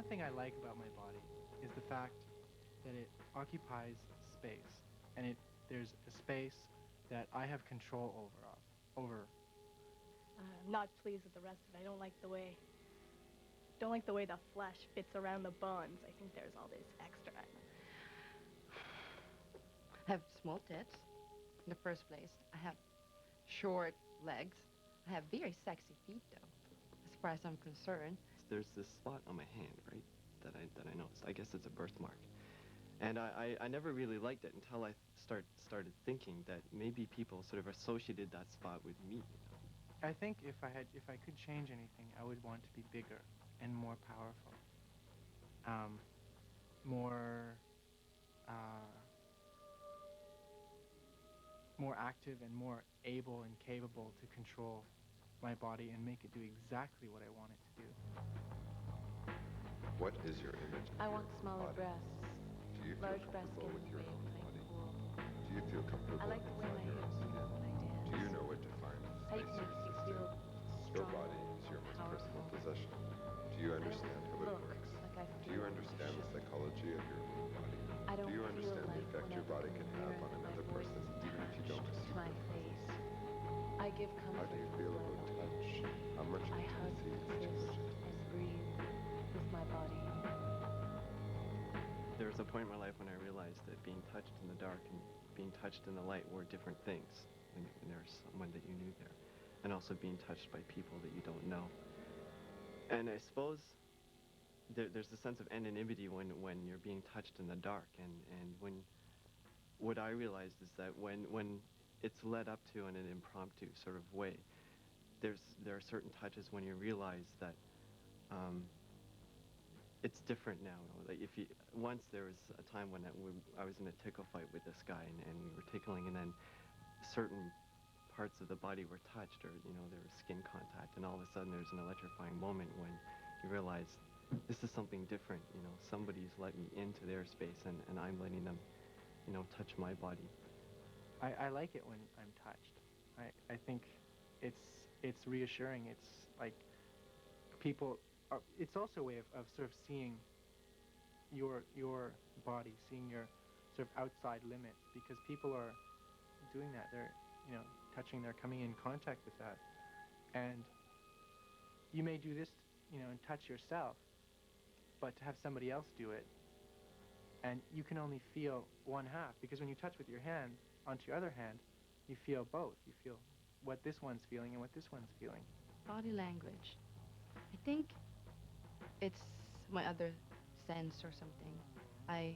one thing I like about my body is the fact that it occupies space, and there's a space that I have control over. I'm not pleased with the rest of it. I don't like the way the flesh fits around the bones. I think there's all this extra. I have small tits in the first place. I have short legs. I have very sexy feet, though, as far as I'm concerned. There's this spot on my hand, right, that I noticed. I guess it's a birthmark. And I never really liked it until I started thinking that maybe people sort of associated that spot with me, you know. I think if I could change anything, I would want to be bigger and more powerful, um, more uh, more active and more able and capable to control my body and make it do exactly what I want it to do. What is your image of I your want smaller body? breasts. Do you feel Large breasts comfortable get with in the your way of own playing body? cool. Do you feel comfortable I like the way my inside your own hips move skin? when I dance. Do you know what defines How you space can or make you system? feel Your strong, body is your most personal powerful. possession. Do you understand how it look works? like I Do you feel understand the like I should. psychology of your own body? I don't Do you feel understand like the effect when your I look body in can the have mirror on that my another voice person, is even if you don't attached to receive my their presence? face. I give How comfort do you with feel my about body. touch? How much I hug, intimacy is too kiss, much and intimacy? breathe with my body. There was a point in my life when I realized that being touched in the dark and being touched in the light were different things when there's someone that you knew there, and also being touched by people that you don't know. And I suppose there's a sense of anonymity when you're being touched in the dark, and when what I realized is that when it's led up to in an impromptu sort of way, there are certain touches when you realize that um, it's different now. Like if you once there was a time when I was in a tickle fight with this guy, and we were tickling, and then certain parts of the body were touched, or there was skin contact, and all of a sudden there's an electrifying moment when you realize this is something different. Somebody's let me into their space, and I'm letting them touch my body. I like it when I'm touched. I think it's reassuring. It's like people are, it's also a way of sort of seeing your body, seeing your sort of outside limits, because people are doing that. They're, touching, they're coming in contact with that. And you may do this, and touch yourself, but to have somebody else do it, and you can only feel one half, because when you touch with your hand onto your other hand, you feel both. You feel what this one's feeling and what this one's feeling. Body language. I think it's my other sense or something. I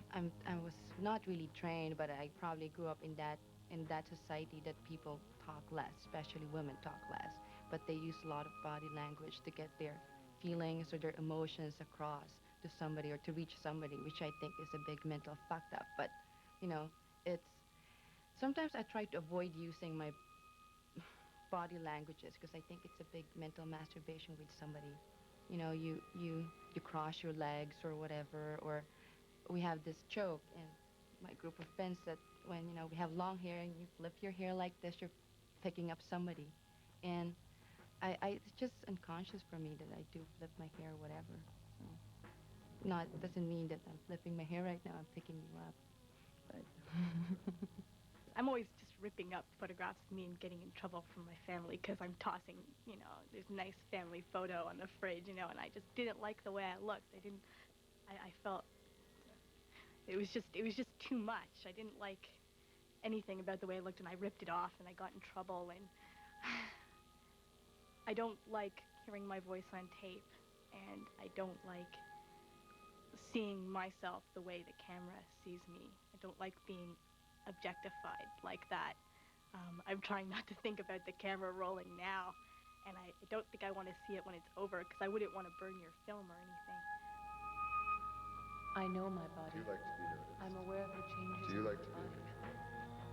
was not really trained, but I probably grew up in that society that people talk less, especially women talk less, but they use a lot of body language to get their feelings or their emotions across to somebody or to reach somebody, which I think is a big mental fucked up. But you know, it's sometimes I try to avoid using my body languages because I think it's a big mental masturbation with somebody. You cross your legs or whatever, or we have this joke in my group of friends that when we have long hair and you flip your hair like this, you're picking up somebody, and it's just unconscious for me that I do flip my hair or whatever. So, not doesn't mean that I'm flipping my hair right now. I'm picking you up, but. I'm always just ripping up photographs of me and getting in trouble from my family because I'm tossing, there's a nice family photo on the fridge, and I just didn't like the way I looked. I felt it was just too much. I didn't like anything about the way I looked, and I ripped it off, and I got in trouble, and I don't like hearing my voice on tape, and I don't like seeing myself the way the camera sees me. I don't like being objectified like that. I'm trying not to think about the camera rolling now, and I don't think I want to see it when it's over, because I wouldn't want to burn your film or anything. I know my Do body. you like to be noticed? I'm aware of the changes Do you in like my to be in body. control?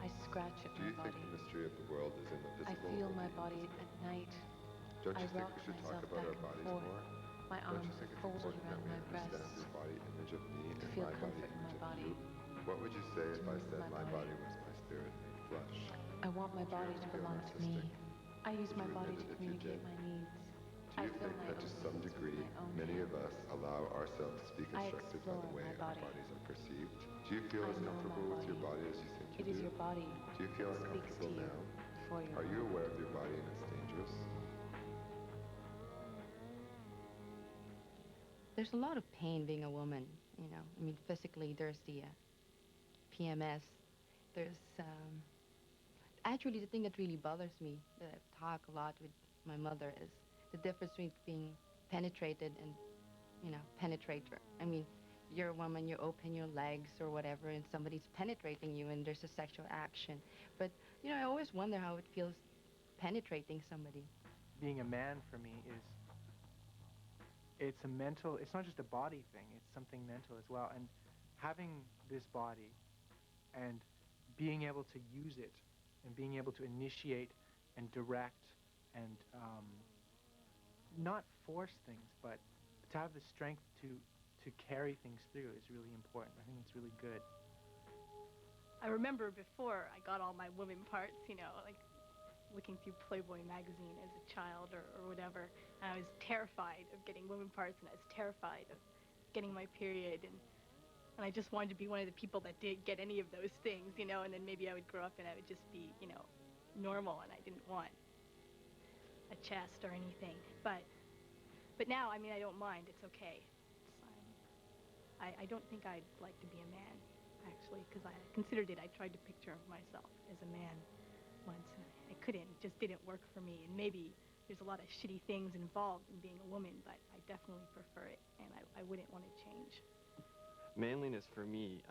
I scratch at Do my you think body. the mystery of the world is in the I visible feel or my the body invisible? at night. Don't I you think rock we should talk myself about back our and bodies forth. more? My Don't you arms think are it's folded important that around we my understand breasts your body image of me to and feel my body comfort in my image of body, you? What would you say to if I move said my my body. body was my spirit made flesh? I want my Would you body to feel belong to me. narcissistic? I use Would my you body admit to it if you communicate did? my needs. Do you fill think my that to own some needs with degree, my own many of hands. us allow ourselves to be I constructed by explore the way my our body. bodies are perceived? Do you feel I as know my comfortable with your body. body as you think It you is do? your body Do you feel that speaks uncomfortable to you now? for your Are you mind. aware of your body and its dangers? There's a lot of pain being a woman, you know. I mean, physically, there's the PMS. There's actually the thing that really bothers me that I've talked a lot with my mother is the difference between being penetrated and, you know, penetrator. I mean, you're a woman, you open your legs or whatever, and somebody's penetrating you, and there's a sexual action. But you know, I always wonder how it feels penetrating somebody. Being a man for me is, it's a mental, it's not just a body thing, it's something mental as well. And having this body and being able to use it and being able to initiate and direct and not force things, but to have the strength to carry things through is really important. I think it's really good. I remember before I got all my women parts, you know, like looking through Playboy magazine as a child or whatever, and I was terrified of getting women parts, and I was terrified of getting my period, and I just wanted to be one of the people that did get any of those things, you know, and then maybe I would grow up and I would just be, you know, normal, and I didn't want a chest or anything. But now, I mean, I don't mind. It's okay. I don't think I'd like to be a man, actually, because I considered it. I tried to picture myself as a man once, and I couldn't. It just didn't work for me. And maybe there's a lot of shitty things involved in being a woman, but I definitely prefer it, and I wouldn't want to change. Manliness for me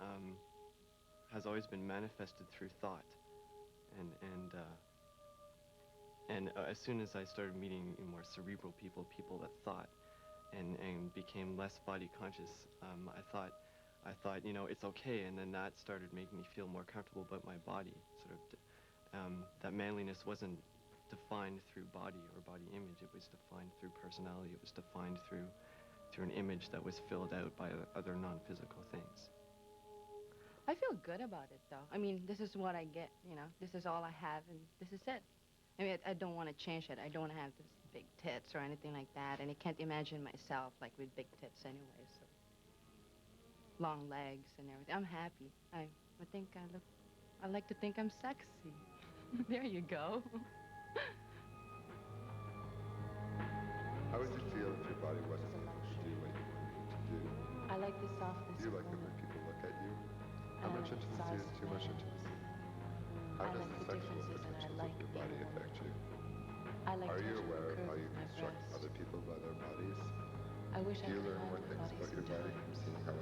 has always been manifested through thought, and as soon as I started meeting more cerebral people, people that thought, and became less body conscious, I thought, you know, it's okay, and then that started making me feel more comfortable about my body. Sort of, that manliness wasn't defined through body or body image; it was defined through personality. It was defined through an image that was filled out by other non-physical things. I feel good about it, though. I mean, this is what I get, you know. This is all I have, and this is it. I mean, I don't want to change it. I don't want to have this big tits or anything like that, and I can't imagine myself, like, with big tits anyway, so. Long legs and everything. I'm happy. I think I like to think I'm sexy. There you go. How would you feel if your body wasn't able to do what you wanted it to do? I like the softness Do you of like it when women. people look at you? How And I much like into the the sea size is of too much men. into the sea? How I does like the the sexual differences, and I potentials of like your being body a woman. affect you? I like Are you touching the aware of curves how you of my construct breast. other people by their bodies? I wish Do I you could learn mind more the things body about your body from sometimes. seeing how